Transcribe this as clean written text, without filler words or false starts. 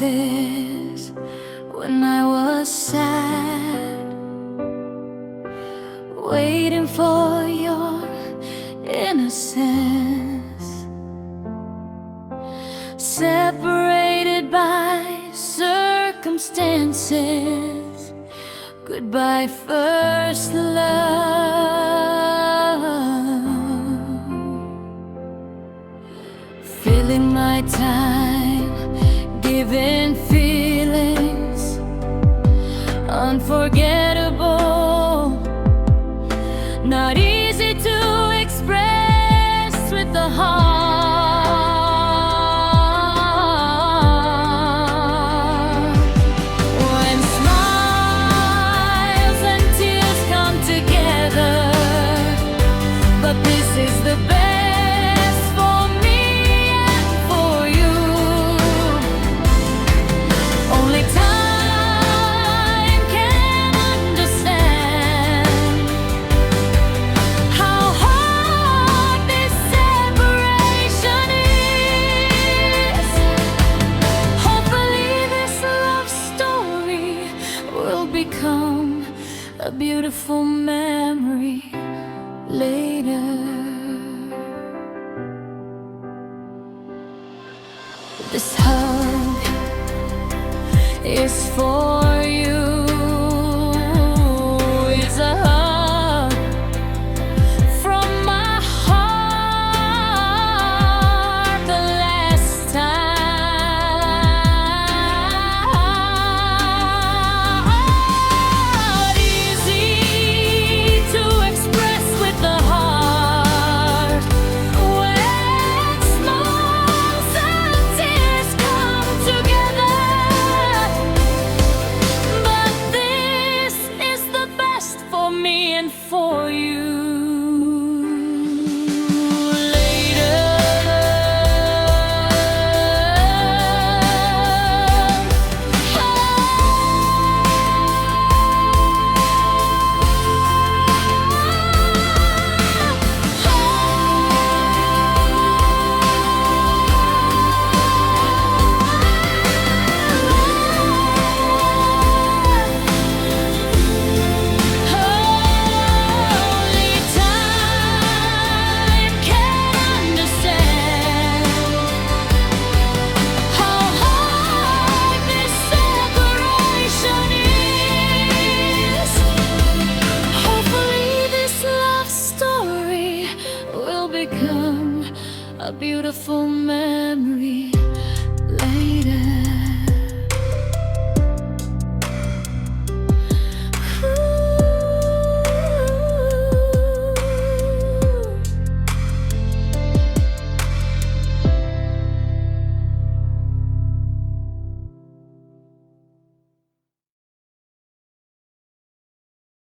this when I was sad, waiting for your innocence, separated by circumstances. Goodbye, first love. Filling my time, giving feelings unforgettable, not easy to express with the heart. When smiles and tears come together, but this is the best for me and for you. Only time can understand how hard this separation is. Hopefully this love story will become a beautiful memory later. This hug is for you. It's a hug from my heart. The last time, easy to express with the heart. When smiles and tears come together, but this is the best for me and for you. Later, only time can understand how hard this separation is. Hopefully this love story will become a beautiful memory